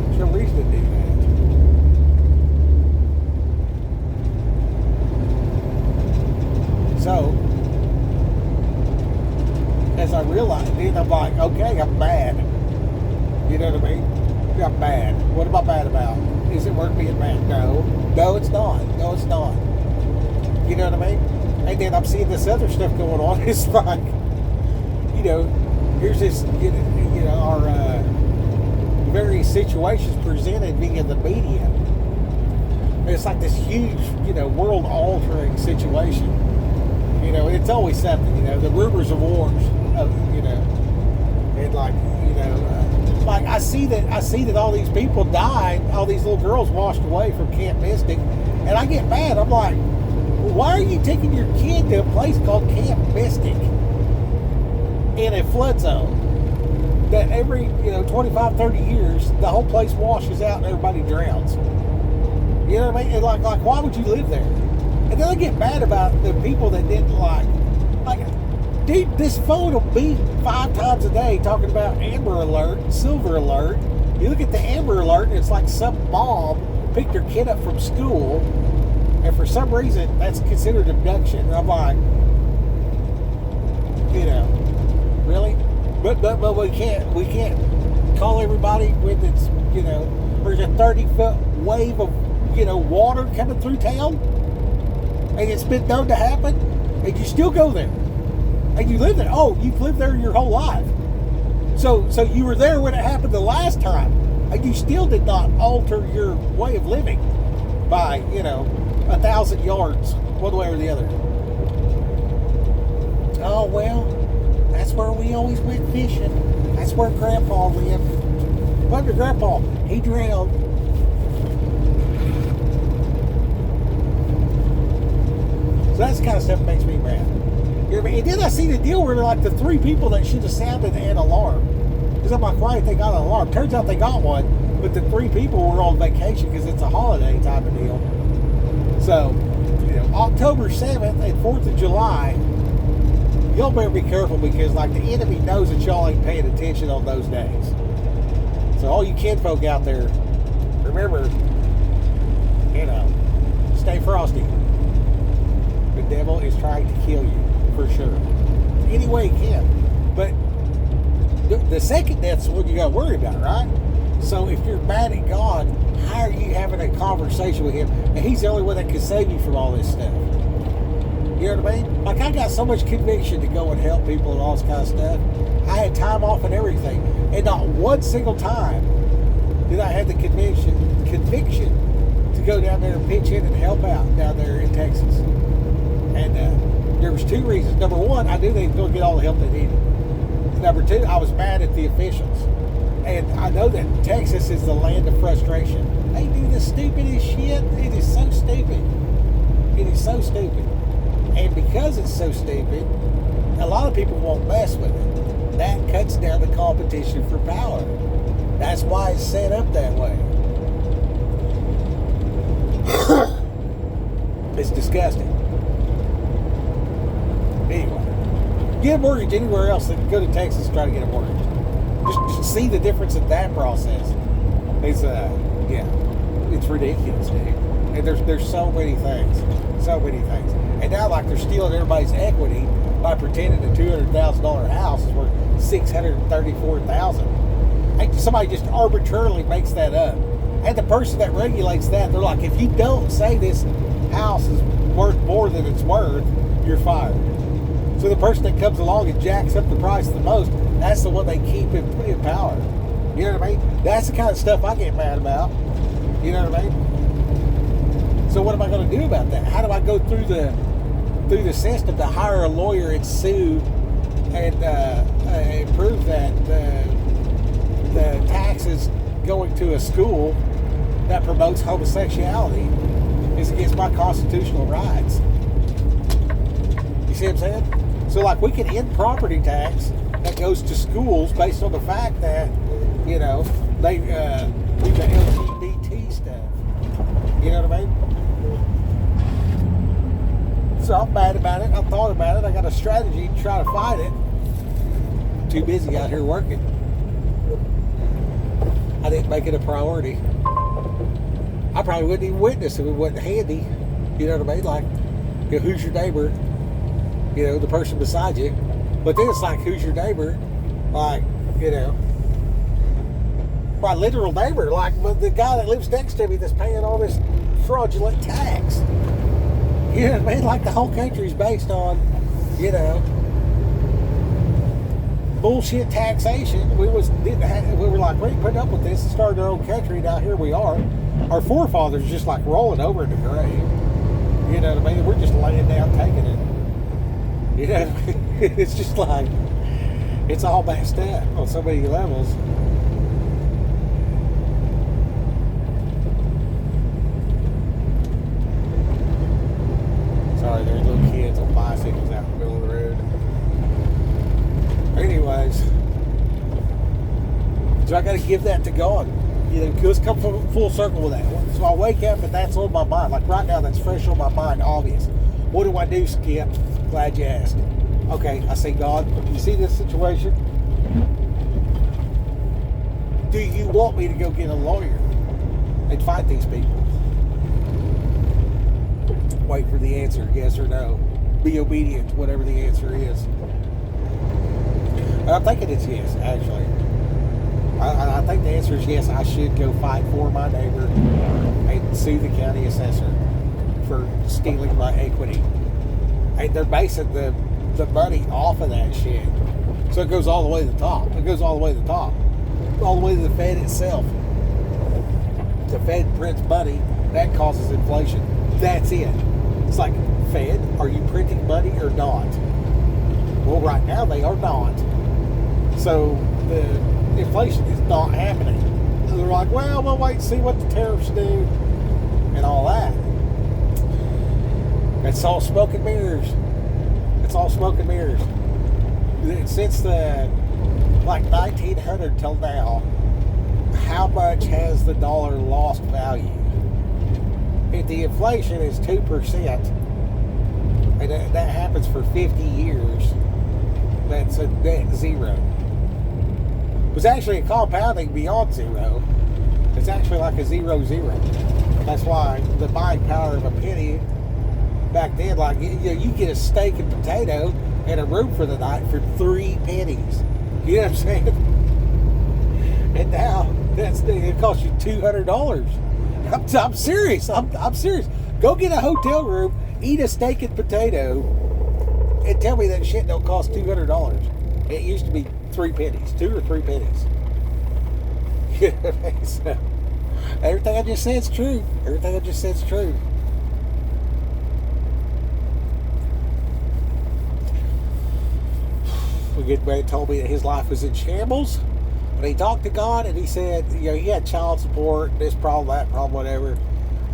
There's no reason to do that. So, as I realized, then I'm like, okay, I'm bad. You know what I mean? I'm bad. What am I bad about? Is it worth being mad? No, it's not. No, it's not. You know what I mean? And then I'm seeing this other stuff going on. It's like, you know, here's this, you know, our various situations presented via the media. And it's like this huge, you know, world-altering situation. You know, it's always something, you know, the rumors of wars, you know, and like, you know, like I see that all these people died, all these little girls washed away from Camp Mystic, and I get mad. I'm like, why are you taking your kid to a place called Camp Mystic in a flood zone that every, you know, 25, 30 years, the whole place washes out and everybody drowns? You know what I mean? And like, why would you live there? And then I get mad about the people that didn't like, dude, this phone will beep 5 times a day talking about Amber Alert, Silver Alert. You look at the Amber Alert and it's like some mom picked her kid up from school, and for some reason that's considered abduction. And I'm like, you know, really? But we can't call everybody when it's, you know, there's a 30-foot wave of, you know, water coming through town, and it's been known to happen, and you still go there, and you live there. Oh, you've lived there your whole life. So you were there when it happened the last time, and you still did not alter your way of living by, you know, 1,000 yards one way or the other. Oh, well, that's where we always went fishing. That's where Grandpa lived. What did Grandpa? He drowned. So that's the kind of stuff that makes me mad. You know what I mean? And then I see the deal where they're like the 3 people that should have sounded an alarm. Because I'm like, why didn't they got an alarm? Turns out they got one, but the 3 people were on vacation because it's a holiday type of deal. So, you know, October 7th and 4th of July, y'all better be careful because, like, the enemy knows that y'all ain't paying attention on those days. So all you kinfolk out there, remember, you know, stay frosty. The devil is trying to kill you, for sure. Any way he can. But the second death's what you got to worry about, right? So if you're mad at God, how are you having a conversation with him? And he's the only one that can save you from all this stuff. You know what I mean? Like, I got so much conviction to go and help people and all this kind of stuff. I had time off and everything. And not one single time did I have the conviction to go down there and pitch in and help out down there in Texas. And there was 2 reasons. Number one, I knew they were going to get all the help they needed. Number two, I was mad at the officials. And I know that Texas is the land of frustration. They do the stupidest shit. It is so stupid. It is so stupid. And because it's so stupid, a lot of people won't mess with it. That cuts down the competition for power. That's why it's set up that way. It's disgusting. Anyway, get a mortgage anywhere else than go to Texas and try to get a mortgage. Just see the difference in that process. It's it's ridiculous, dude. And there's so many things, And now, like, they're stealing everybody's equity by pretending a $200,000 house is worth $634,000. Somebody just arbitrarily makes that up. And the person that regulates that, they're like, if you don't say this house is worth more than it's worth, you're fired. So the person that comes along and jacks up the price the most, that's the one they keep in power. You know what I mean? That's the kind of stuff I get mad about. You know what I mean? So what am I going to do about that? How do I go through the system to hire a lawyer and sue and prove that the taxes going to a school that promotes homosexuality is against my constitutional rights? You see what I'm saying? So, like, we can end property tax that goes to schools based on the fact that, you know, they do the LGBT stuff. You know what I mean? So I'm mad about it. I thought about it. I got a strategy to try to fight it. Too busy out here working. I didn't make it a priority. I probably wouldn't even witness if it wasn't handy. You know what I mean? Like, you know, who's your neighbor? You know, the person beside you. But then it's like, who's your neighbor? Like, you know, my literal neighbor. Like, the guy that lives next to me that's paying all this fraudulent tax. You know what I mean? Like, the whole country's based on, you know, bullshit taxation. We were like, we ain't putting up with this and started our own country. Now here we are. Our forefathers just like rolling over in the grave. You know what I mean? We're just laying down, taking it. You know what I mean? It's just like, it's all messed up on so many levels. Sorry, there's little kids on bicycles out in the middle of the road. Anyways, so I got to give that to God. You know, let's come full circle with that. So I wake up and that's on my mind. Like right now, that's fresh on my mind, obvious. What do I do, Skip? Glad you asked. Okay, I say, God, you see this situation? Do you want me to go get a lawyer and fight these people? Wait for the answer, yes or no. Be obedient to whatever the answer is. I'm thinking it's yes, actually. I think the answer is yes. I should go fight for my neighbor and sue the county assessor for stealing my equity. And they're basing the money off of that shit. So it goes all the way to the top. It goes all the way to the top. All the way to the Fed itself. The Fed prints money. That causes inflation. That's it. It's like, Fed, are you printing money or not? Well, right now they are not. So the inflation is not happening. So they're like, well, we'll wait and see what the tariffs do and all that. It's all smoke and mirrors. It's all smoke and mirrors. Since the 1900 till now, how much has the dollar lost value? If the inflation is 2%, and that happens for 50 years, that's a net zero. It was actually a compounding beyond zero. It's actually like a 0, 0. That's why the buying power of a penny back then, like, you get a steak and potato and a room for the night for 3 pennies. You know what I'm saying? And now it costs you $200. I'm serious. I'm serious. Go get a hotel room, eat a steak and potato, and tell me that shit don't cost $200. It used to be 3 pennies, 2 or 3 pennies. So, everything I just said is true. Everything I just said is true. A good man told me that his life was in shambles. But he talked to God and he said, you know, he had child support, this problem, that problem, whatever.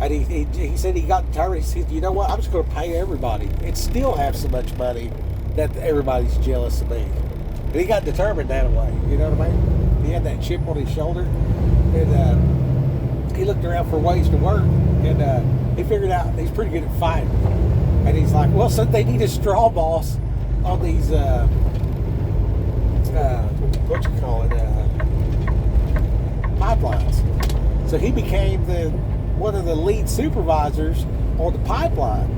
And he said he got determined. He said, you know what, I'm just going to pay everybody and still have so much money that everybody's jealous of me. And he got determined that way, you know what I mean? He had that chip on his shoulder. And he looked around for ways to work. And he figured out he's pretty good at fighting. And he's like, well, so they need a straw boss on these, what you call it, pipelines. So he became one of the lead supervisors on the pipeline.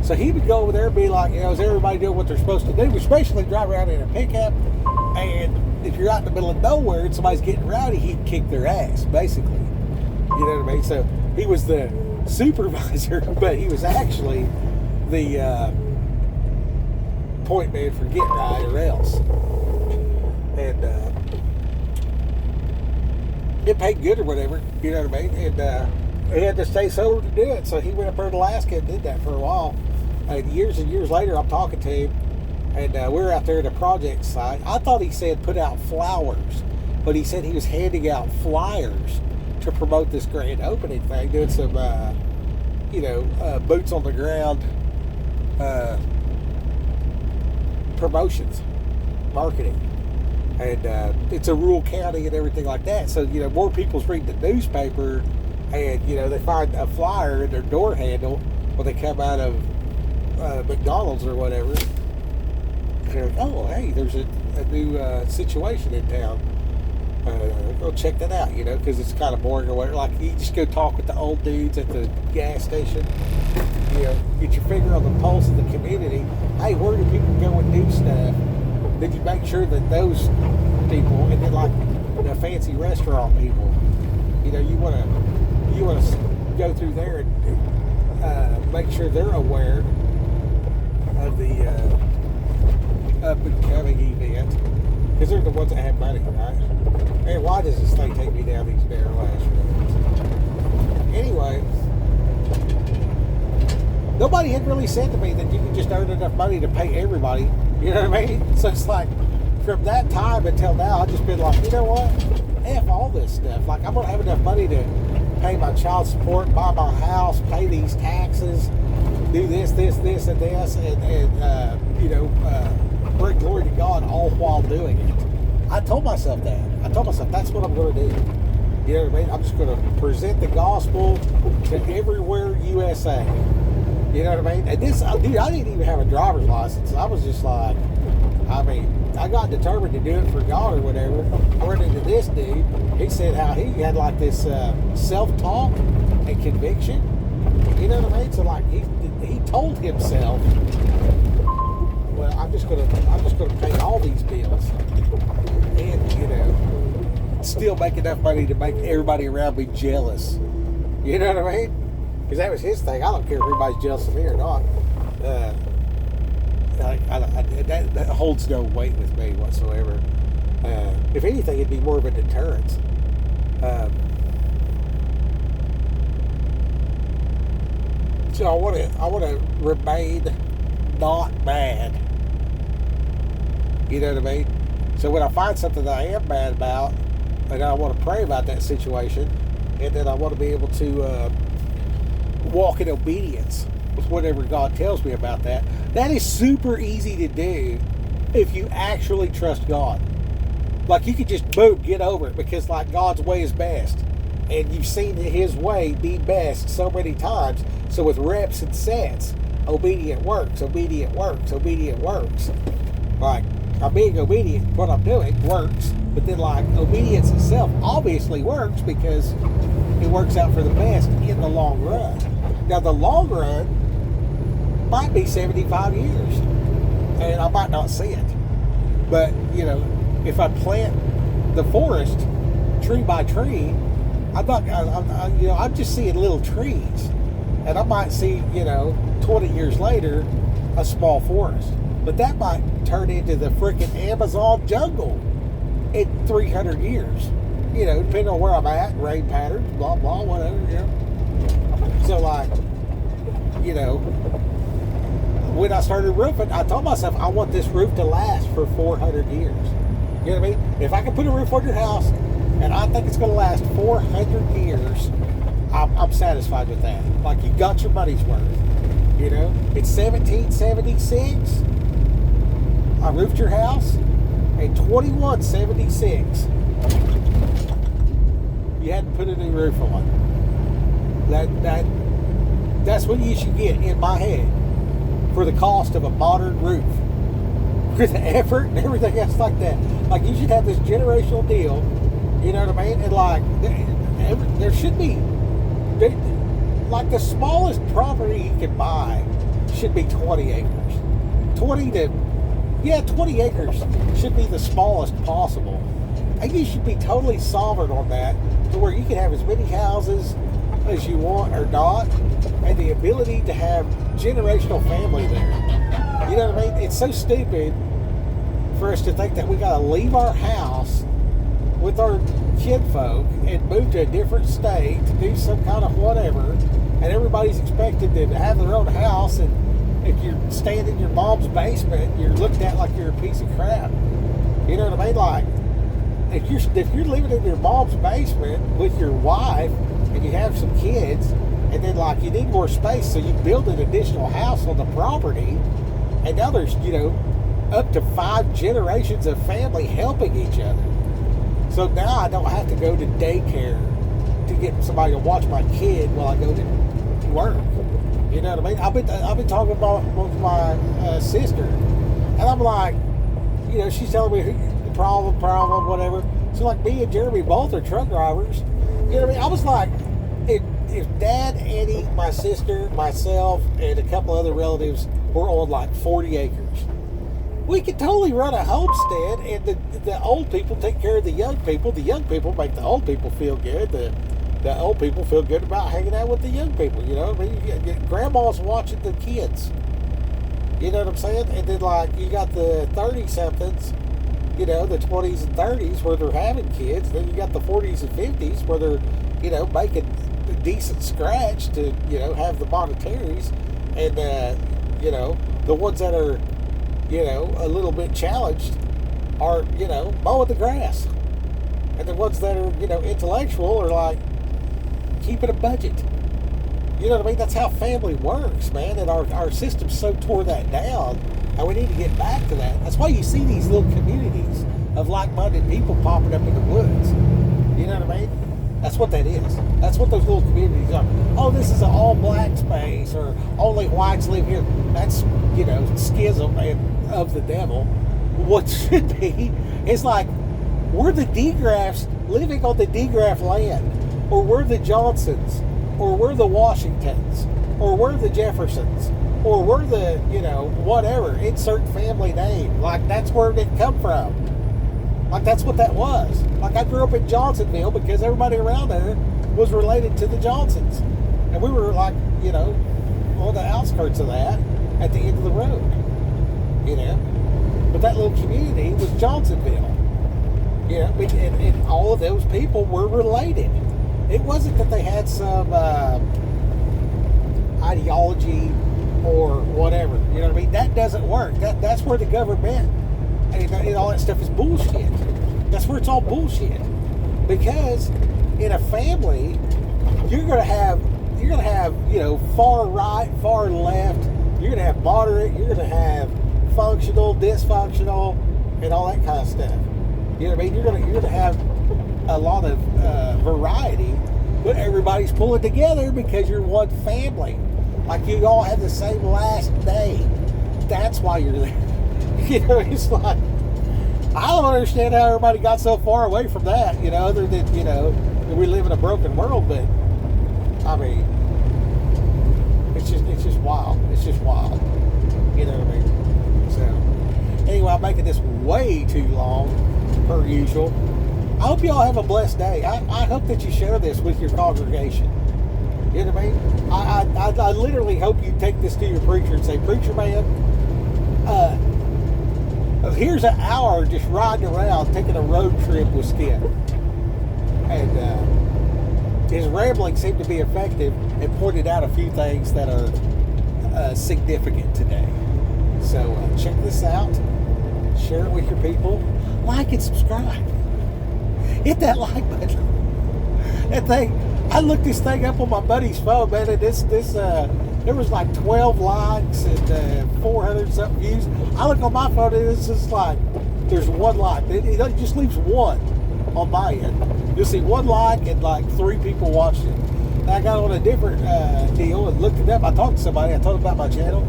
So he would go over there and be like, you know, is everybody doing what they're supposed to do? Especially drive around in a pickup. And if you're out in the middle of nowhere and somebody's getting rowdy, he'd kick their ass, basically. You know what I mean? So he was the supervisor, but he was actually the point man for get right or else. And it paid good or whatever, you know what I mean? And he had to stay sober to do it, so he went up there to Alaska and did that for a while. And years later, I'm talking to him, and we were out there at a project site. I thought he said put out flowers, but he said he was handing out flyers to promote this grand opening thing, doing some, boots on the ground promotions, marketing. And it's a rural county and everything like that. So, you know, more people's reading the newspaper and, you know, they find a flyer in their door handle when they come out of McDonald's or whatever. And they're like, oh, hey, there's a new situation in town. Go check that out, you know, because it's kind of boring or whatever. Like, you just go talk with the old dudes at the gas station. You know, get your finger on the pulse of the community. Hey, where do people go and do stuff? Then you make sure that those people, and then like the fancy restaurant people, you know, you want to go through there and make sure they're aware of the up and coming event, because they're the ones that have money, right? Man, why does this thing take me down these narrow ass roads? Anyway, nobody had really said to me that you can just earn enough money to pay everybody. You know what I mean? So it's like, from that time until now, I've just been like, you know what? F all this stuff. Like, I'm going to have enough money to pay my child support, buy my house, pay these taxes, do this, and this, and bring glory to God all while doing it. I told myself that. That's what I'm going to do. You know what I mean? I'm just going to present the gospel to everywhere USA. You know what I mean? And this, dude, I didn't even have a driver's license. I was just like, I mean, I got determined to do it for God or whatever. I ran into this dude. He said how he had like this self-talk and conviction. You know what I mean? So like he told himself, well, I'm just gonna pay all these bills, and you know, still make enough money to make everybody around me jealous. You know what I mean? Because that was his thing. I don't care if everybody's jealous of me or not. That holds no weight with me whatsoever. If anything, it'd be more of a deterrence. So I want to remain not mad. You know what I mean? So when I find something that I am mad about, and I want to pray about that situation, and then I want to be able to walk in obedience with whatever God tells me about that. That is super easy to do if you actually trust God. Like, you could just, boom, get over it, because like God's way is best. And you've seen His way be best so many times. So with reps and sets, obedient works. Like, I'm being obedient, what I'm doing works. But then like, obedience itself obviously works because it works out for the best in the long run. Now, the long run might be 75 years, and I might not see it. But, you know, if I plant the forest tree by tree, I'm just seeing little trees. And I might see, 20 years later, a small forest. But that might turn into the freaking Amazon jungle in 300 years. Depending on where I'm at, rain patterns, blah, blah, whatever, So, like, when I started roofing, I told myself I want this roof to last for 400 years. You know what I mean? If I can put a roof on your house and I think it's going to last 400 years, I'm satisfied with that. Like, you got your money's worth. You know, it's 1776. I roofed your house. In 2176, you hadn't put a new roof on. That's what you should get, in my head, for the cost of a modern roof, with the effort and everything else like that. Like, you should have this generational deal. You know what I mean? And like, there should be, like, the smallest property you can buy should be 20 acres. 20 acres should be the smallest possible. And you should be totally sovereign on that, to where you can have as many houses as you want or not, and the ability to have generational family there. You know what I mean? It's so stupid for us to think that we gotta leave our house with our kinfolk and move to a different state to do some kind of whatever, and everybody's expected to have their own house, and if you're staying in your mom's basement, you're looked at like you're a piece of crap. You know what I mean? Like, if you're living in your mom's basement with your wife and you have some kids, and then like you need more space, so you build an additional house on the property, and now there's, you know, up to 5 generations of family helping each other. So now I don't have to go to daycare to get somebody to watch my kid while I go to work. You know what I mean? I've been talking about with my sister, and I'm like, you know, she's telling me the problem, whatever. So like, me and Jeremy both are truck drivers. You know what I mean? I was like, if Dad, Eddie, my sister, myself, and a couple other relatives were on like 40 acres, we could totally run a homestead, and the old people take care of the young people. The young people make the old people feel good. The old people feel good about hanging out with the young people. You know, I mean, grandma's watching the kids. You know what I'm saying? And then like, you got the 30-somethings, you know, the 20s and 30s where they're having kids. Then you got the 40s and 50s where they're, you know, making a decent scratch to, you know, have the monetaries. And, you know, the ones that are, you know, a little bit challenged are, you know, mowing the grass. And the ones that are, you know, intellectual are like keeping a budget. You know what I mean? That's how family works, man. And our system so tore that down, and we need to get back to that. That's why you see these little communities of like-minded people popping up in the woods. You know what I mean? That's what that is. That's what those little communities are. Oh, this is an all-black space, or only whites live here. That's, you know, schism of the devil. What should be is like, we're the DeGraffs living on the DeGraff land, or we're the Johnsons, or we're the Washingtons, or we're the Jeffersons, or we're the, you know, whatever, insert family name. Like, that's where it come from. Like, that's what that was. Like, I grew up in Johnsonville because everybody around there was related to the Johnsons. And we were like, you know, on the outskirts of that, at the end of the road. You know? But that little community was Johnsonville. You know, and all of those people were related. It wasn't that they had some ideology or whatever. You know what I mean? That doesn't work. That's where the government and all that stuff is bullshit. That's where it's all bullshit. Because in a family, you're gonna have, you know, far right, far left. You're gonna have moderate. You're gonna have functional, dysfunctional, and all that kind of stuff. You know what I mean? You're gonna have a lot of variety, but everybody's pulling together because you're one family. Like, you all have the same last name. That's why you're there. You know, it's like, I don't understand how everybody got so far away from that. You know, other than, you know, we live in a broken world. But I mean, it's just wild. It's just wild. You know what I mean? So anyway, I'm making this way too long, per usual. I hope you all have a blessed day. I hope that you share this with your congregation. You know what I mean? I literally hope you take this to your preacher and say, "Preacher man, here's an hour just riding around, taking a road trip with Skip." And his rambling seemed to be effective and pointed out a few things that are significant today. So check this out. Share it with your people. Like and subscribe. Hit that like button. That thing, I looked this thing up on my buddy's phone, man, and there was like 12 likes and 400 something views. I look on my phone and it's just like, there's one like. It just leaves one on my end. You'll see one like and like 3 people watched it. And I got on a different deal and looked it up. I talked to somebody, I told them about my channel,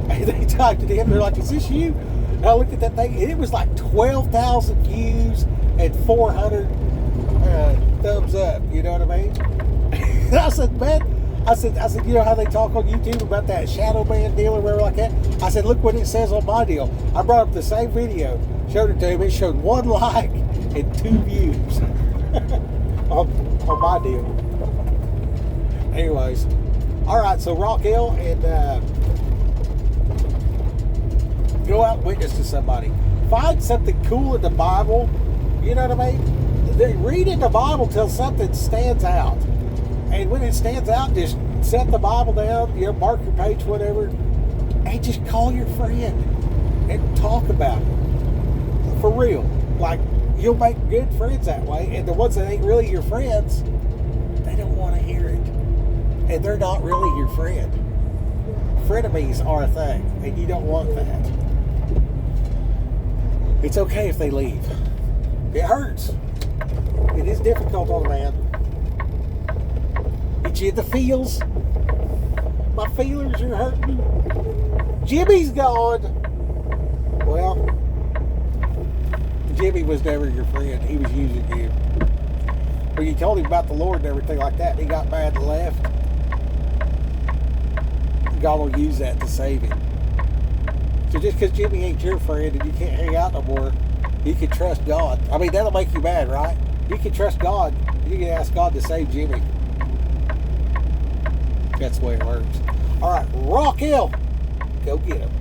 and they typed it in. They're like, is this you? And I looked at that thing, and it was like 12,000 views and 400 thumbs up. You know what I mean? And I said, man, I said, you know how they talk on YouTube about that shadow ban deal or whatever like that? I said, look what it says on my deal. I brought up the same video, showed it to him. It showed 1 like and 2 views on my deal. Anyways, all right. So Rock Hill and go out and witness to somebody. Find something cool in the Bible. You know what I mean? Read in the Bible till something stands out. And when it stands out, just set the Bible down, you know, mark your page, whatever, and just call your friend and talk about it. For real. Like, you'll make good friends that way. And the ones that ain't really your friends, they don't want to hear it. And they're not really your friend. Frenemies are a thing, and you don't want that. It's okay if they leave. It hurts. It is difficult on a man. Get you in the feels. My feelers are hurting. Jimmy's gone. Well, Jimmy was never your friend. He was using you. When you told him about the Lord and everything like that, and he got mad and left. God will use that to save him. So just because Jimmy ain't your friend and you can't hang out no more, you can trust God. I mean, that'll make you mad, right? You can trust God. You can ask God to save Jimmy. That's the way it works. All right, Rock Hill. Go get him.